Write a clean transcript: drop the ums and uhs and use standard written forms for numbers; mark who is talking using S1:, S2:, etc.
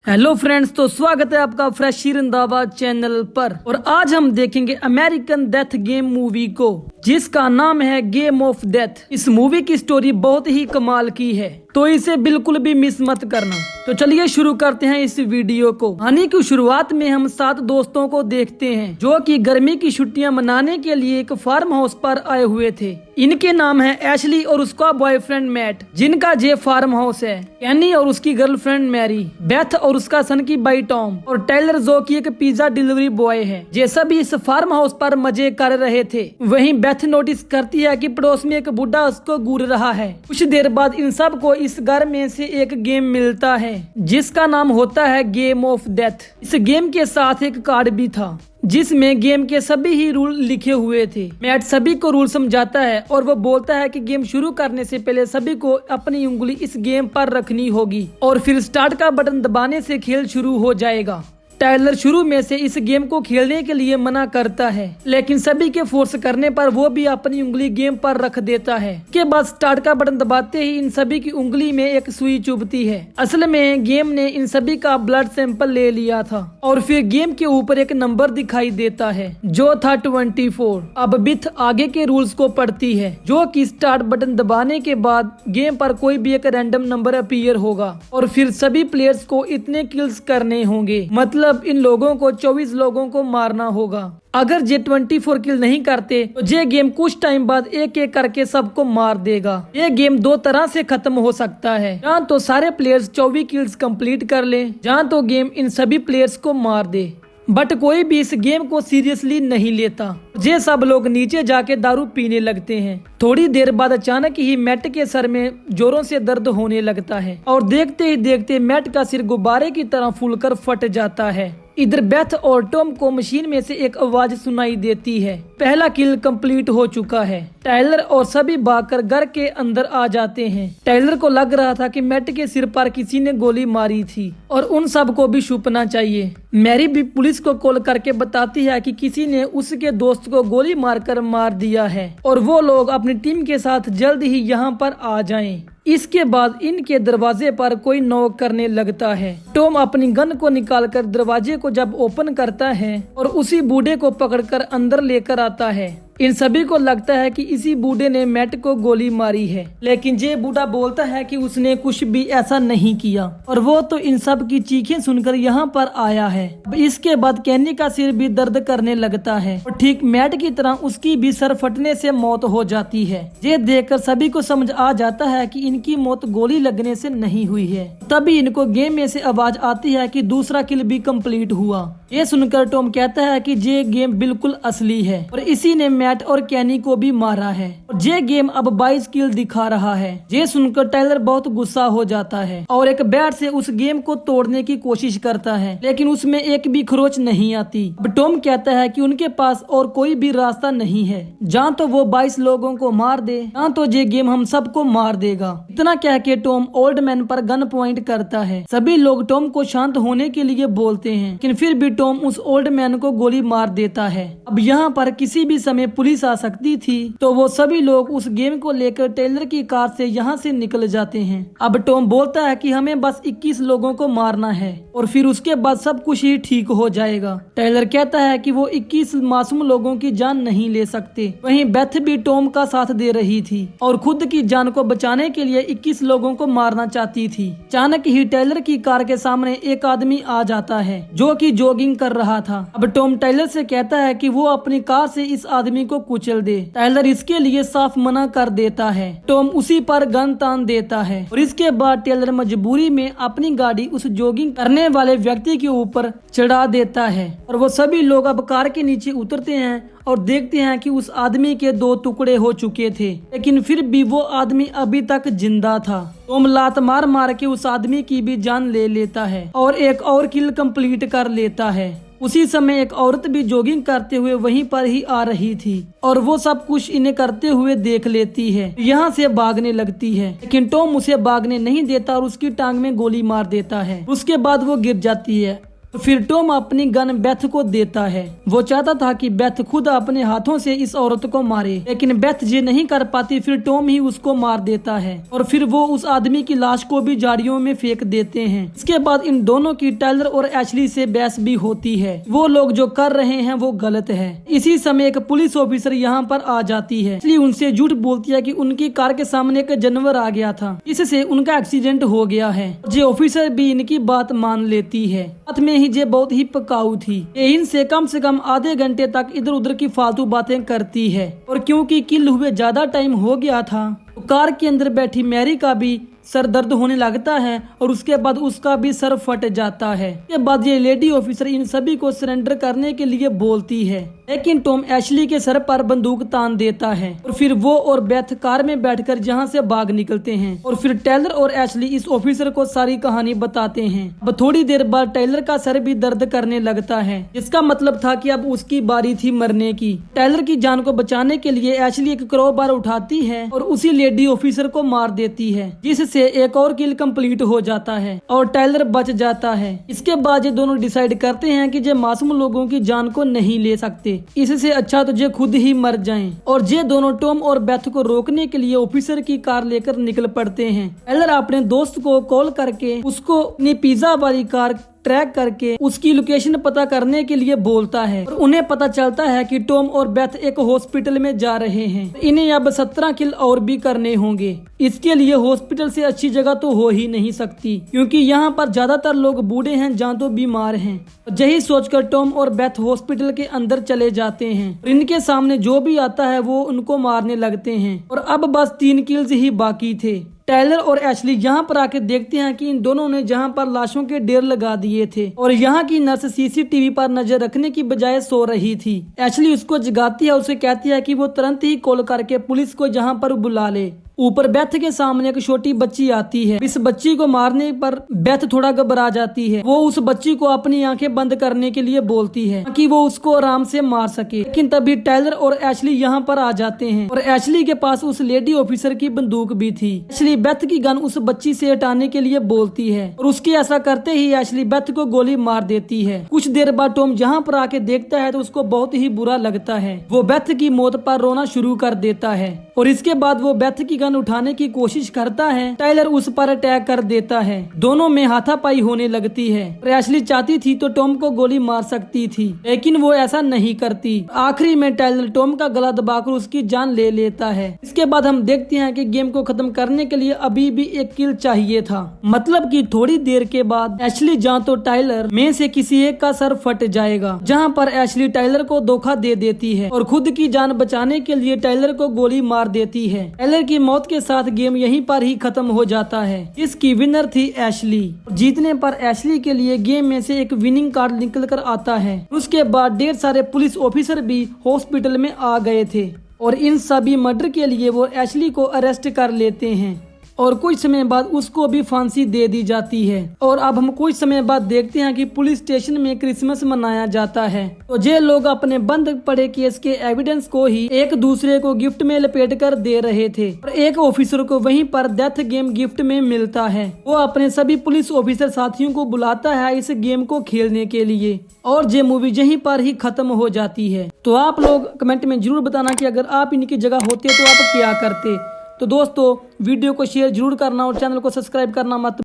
S1: Hello friends, तो स्वागत है आपका फ्रेश रंधावा चैनल पर। और आज हम देखेंगे अमेरिकन डेथ गेम मूवी को, जिसका नाम है गेम ऑफ डेथ। इस मूवी की स्टोरी बहुत ही कमाल की है, तो इसे बिल्कुल भी मिस मत करना। तो चलिए शुरू करते हैं इस वीडियो को। कहानी की शुरुआत में हम 7 दोस्तों को देखते हैं जो कि गर्मी की छुट्टियां मनाने के लिए एक फार्म हाउस पर आए हुए थे। इनके नाम है एशली और उसका बॉयफ्रेंड मैट, जिनका जे फार्म हाउस है, कैनी और उसकी गर्लफ्रेंड मैरी, बेथ और उसका सन की बाई टॉम, और टाइलर जो कि एक पिज्जा डिलीवरी बॉय है। ये सभी इस फार्म हाउस पर मजे कर रहे थे। वहीं बेथ नोटिस करती है कि पड़ोस में एक बुढ़ा उसको घूर रहा है। कुछ देर बाद इन सब को इस घर में से एक गेम मिलता है जिसका नाम होता है गेम ऑफ डेथ। इस गेम के साथ एक कार्ड भी था जिसमें गेम के सभी ही रूल लिखे हुए थे। मैट सभी को रूल समझाता है और वो बोलता है कि गेम शुरू करने से पहले सभी को अपनी उंगली इस गेम पर रखनी होगी और फिर स्टार्ट का बटन दबाने से खेल शुरू हो जाएगा। टाइलर शुरू में से इस गेम को खेलने के लिए मना करता है, लेकिन सभी के फोर्स करने पर वो भी अपनी उंगली गेम पर रख देता है। के बाद स्टार्ट का बटन दबाते ही इन सभी की उंगली में एक सुई चुभती है। असल में गेम ने इन सभी का ब्लड सैंपल ले लिया था और फिर गेम के ऊपर एक नंबर दिखाई देता है जो था 24। अब बिथ आगे के रूल्स को पढ़ती है, जो कि स्टार्ट बटन दबाने के बाद गेम पर कोई भी एक रैंडम नंबर अपीयर होगा और फिर सभी प्लेयर्स को इतने किल्स करने होंगे, मतलब इन लोगों को 24 लोगों को मारना होगा। अगर जे 24 किल नहीं करते तो ये गेम कुछ टाइम बाद एक एक करके सबको मार देगा। ये गेम 2 तरह से खत्म हो सकता है, जहाँ तो सारे प्लेयर्स 24 किल्स कंप्लीट कर ले, जहाँ तो गेम इन सभी प्लेयर्स को मार दे। बट कोई भी इस गेम को सीरियसली नहीं लेता। ये सब लोग नीचे जाके दारू पीने लगते हैं। थोड़ी देर बाद अचानक ही मैट के सर में जोरों से दर्द होने लगता है और देखते ही देखते मैट का सिर गुब्बारे की तरह फूलकर फट जाता है। इधर बेथ और टॉम को मशीन में से एक आवाज सुनाई देती है, पहला किल कंप्लीट हो चुका है। टाइलर और सभी भागकर घर के अंदर आ जाते हैं। टाइलर को लग रहा था कि मैट के सिर पर किसी ने गोली मारी थी और उन सब को भी छुपना चाहिए। मैरी भी पुलिस को कॉल करके बताती है कि किसी ने उसके दोस्त को गोली मारकर मार दिया है और वो लोग अपनी टीम के साथ जल्द ही यहाँ पर आ जाएं। इसके बाद इनके दरवाजे पर कोई नॉक करने लगता है। टॉम अपनी गन को निकालकर दरवाजे को जब ओपन करता है और उसी बूढ़े को पकड़कर अंदर लेकर आता है। इन सभी को लगता है कि इसी बूढ़े ने मैट को गोली मारी है, लेकिन ये बूढ़ा बोलता है कि उसने कुछ भी ऐसा नहीं किया और वो तो इन सब की चीखें सुनकर यहाँ पर आया है। इसके बाद कैनी का सिर भी दर्द करने लगता है और ठीक मैट की तरह उसकी भी सर फटने से मौत हो जाती है। ये देखकर सभी को समझ आ जाता है कि इनकी मौत गोली लगने से नहीं हुई है। तभी इनको गेम में से आवाज आती है कि दूसरा किल भी कंप्लीट हुआ। ये सुनकर टॉम कहता है कि ये गेम बिल्कुल असली है और इसी ने मैट और कैनी को भी मारा है और ये गेम अब 22 किल दिखा रहा है। ये सुनकर टाइलर बहुत गुस्सा हो जाता है और एक बैट से उस गेम को तोड़ने की कोशिश करता है, लेकिन उसमें एक भी खरोच नहीं आती। अब टॉम कहता है कि उनके पास और कोई भी रास्ता नहीं है, जहाँ तो वो 22 लोगों को मार दे, जहाँ तो ये गेम हम सबको मार देगा। इतना कह के टॉम ओल्ड मैन पर गन पॉइंट करता है। सभी लोग टॉम को शांत होने के लिए बोलते हैं, लेकिन फिर भी टॉम उस ओल्ड मैन को गोली मार देता है। अब यहाँ पर किसी भी समय पुलिस आ सकती थी, तो वो सभी लोग उस गेम को लेकर टेलर की कार से यहाँ से निकल जाते हैं। अब टॉम बोलता है कि हमें बस 21 लोगों को मारना है और फिर उसके बाद सब कुछ ही ठीक हो जाएगा। टेलर कहता है कि वो 21 मासूम लोगों की जान नहीं ले सकते। वहीं बेथ भी टॉम का साथ दे रही थी और खुद की जान को बचाने के लिए 21 लोगों को मारना चाहती थी। अचानक ही टेलर की कार के सामने एक आदमी आ जाता है जो कि जॉगिंग कर रहा था। अब टॉम टाइलर से कहता है कि वो अपनी कार से इस आदमी को कुचल दे। टाइलर इसके लिए साफ मना कर देता है। टॉम उसी पर गन तान देता है और इसके बाद टेलर मजबूरी में अपनी गाड़ी उस जॉगिंग करने वाले व्यक्ति के ऊपर चढ़ा देता है और वो सभी लोग अब कार के नीचे उतरते हैं और देखते हैं कि उस आदमी के 2 टुकड़े हो चुके थे, लेकिन फिर भी वो आदमी अभी तक जिंदा था। टॉम लात मार मार के उस आदमी की भी जान ले लेता है और एक और किल कंप्लीट कर लेता है। उसी समय एक औरत भी जॉगिंग करते हुए वहीं पर ही आ रही थी और वो सब कुछ इन्हें करते हुए देख लेती है। यहाँ से भागने लगती है, लेकिन टॉम उसे भागने नहीं देता और उसकी टांग में गोली मार देता है। उसके बाद वो गिर जाती है। फिर टॉम अपनी गन बेथ को देता है। वो चाहता था कि बेथ खुद अपने हाथों से इस औरत को मारे, लेकिन बेथ ये नहीं कर पाती। फिर टॉम ही उसको मार देता है और फिर वो उस आदमी की लाश को भी झाड़ियों में फेंक देते हैं। इसके बाद इन दोनों की टाइलर और एशली से बहस भी होती है। वो लोग जो कर रहे हैं वो गलत है। इसी समय एक पुलिस ऑफिसर यहाँ पर आ जाती है, इसलिए उनसे झूठ बोलती है कि उनकी कार के सामने एक जानवर आ गया था, इससे उनका एक्सीडेंट हो गया है। ये ऑफिसर भी इनकी बात मान लेती है। साथ में ही ये बहुत ही पकाऊ थी। ये इनसे कम से कम आधे घंटे तक इधर उधर की फालतू बातें करती है। और क्योंकि किल हुए ज्यादा टाइम हो गया था, तो कार के अंदर बैठी मैरी का भी सर दर्द होने लगता है और उसके बाद उसका भी सर फट जाता है। इसके बाद ये लेडी ऑफिसर इन सभी को सरेंडर करने के लिए बोलती है, लेकिन टॉम एशली के सर पर बंदूक तान देता है और फिर वो और बेथ कार में बैठकर यहाँ से भाग निकलते हैं। और फिर टेलर और एशली इस ऑफिसर को सारी कहानी बताते हैं। अब थोड़ी देर बाद टेलर का सर भी दर्द करने लगता है, जिसका मतलब था कि अब उसकी बारी थी मरने की। टेलर की जान को बचाने के लिए एशली एक क्रोबार उठाती है और उसी लेडी ऑफिसर को मार देती है, जिससे एक और किल कंप्लीट हो जाता है और टाइलर बच जाता है। इसके बाद ये दोनों डिसाइड करते हैं कि ये मासूम लोगों की जान को नहीं ले सकते, इससे अच्छा तो ये खुद ही मर जाएं। और ये दोनों टॉम और बेथ को रोकने के लिए ऑफिसर की कार लेकर निकल पड़ते हैं। टाइलर अपने दोस्त को कॉल करके उसको अपनी पिज्जा वाली कार ट्रैक करके उसकी लोकेशन पता करने के लिए बोलता है और उन्हें पता चलता है कि टॉम और बेथ एक हॉस्पिटल में जा रहे हैं। इन्हें अब 17 किल और भी करने होंगे। इसके लिए हॉस्पिटल से अच्छी जगह तो हो ही नहीं सकती, क्योंकि यहाँ पर ज्यादातर लोग बूढ़े हैं जहाँ तो बीमार हैं। यही सोचकर टॉम और बेथ हॉस्पिटल के अंदर चले जाते हैं और इनके सामने जो भी आता है वो उनको मारने लगते हैं। और अब बस 3 किल्स ही बाकी थे। टाइलर और एशली यहाँ पर आके देखते हैं कि इन दोनों ने जहाँ पर लाशों के ढेर लगा दिए थे और यहाँ की नर्स सीसीटीवी पर नजर रखने की बजाय सो रही थी। एशली उसको जगाती है, उसे कहती है कि वो तुरंत ही कॉल करके पुलिस को यहाँ पर बुला ले। ऊपर बेथ के सामने एक छोटी बच्ची आती है। इस बच्ची को मारने पर बेथ थोड़ा घबरा जाती है। वो उस बच्ची को अपनी आंखें बंद करने के लिए बोलती है ताकि वो उसको आराम से मार सके, लेकिन तभी टाइलर और एशली यहाँ पर आ जाते हैं और एशली के पास उस लेडी ऑफिसर की बंदूक भी थी। एशली बेथ की गन उस बच्ची से हटाने के लिए बोलती है और उसके ऐसा करते ही एशली बेथ को गोली मार देती है। कुछ देर बाद टॉम जहाँ पर आके देखता है तो उसको बहुत ही बुरा लगता है। वो बेथ की मौत पर रोना शुरू कर देता है और इसके बाद वो बेथ की गन उठाने की कोशिश करता है। टाइलर उस पर अटैक कर देता है। दोनों में हाथापाई होने लगती है। एशली चाहती थी तो टॉम को गोली मार सकती थी, लेकिन वो ऐसा नहीं करती। आखिरी में टाइलर टॉम का गला दबाकर उसकी जान ले लेता है। इसके बाद हम देखते हैं कि गेम को खत्म करने के लिए अभी भी 1 किल चाहिए था। मतलब कि थोड़ी देर के बाद एशली जहाँ तो टाइलर में से किसी एक का सर फट जाएगा, जहाँ पर एशली टाइलर को धोखा दे देती है और खुद की जान बचाने के लिए टाइलर को गोली मार देती है। टाइलर की मौत के साथ गेम यहीं पर ही खत्म हो जाता है। इसकी विनर थी एशली। जीतने पर एशली के लिए गेम में से एक विनिंग कार्ड निकल कर आता है। उसके बाद ढेर सारे पुलिस ऑफिसर भी हॉस्पिटल में आ गए थे और इन सभी मर्डर के लिए वो एशली को अरेस्ट कर लेते हैं और कुछ समय बाद उसको भी फांसी दे दी जाती है। और अब हम कुछ समय बाद देखते हैं कि पुलिस स्टेशन में क्रिसमस मनाया जाता है। तो ये लोग अपने बंद पड़े केस के एविडेंस को ही एक दूसरे को गिफ्ट में लपेट कर दे रहे थे और एक ऑफिसर को वहीं पर डेथ गेम गिफ्ट में मिलता है। वो अपने सभी पुलिस ऑफिसर साथियों को बुलाता है इस गेम को खेलने के लिए और ये मूवी यहीं पर ही खत्म हो जाती है। तो आप लोग कमेंट में जरूर बताना कि अगर आप इनकी जगह होते तो आप क्या करते। तो दोस्तों वीडियो को शेयर जरूर करना और चैनल को सब्सक्राइब करना मत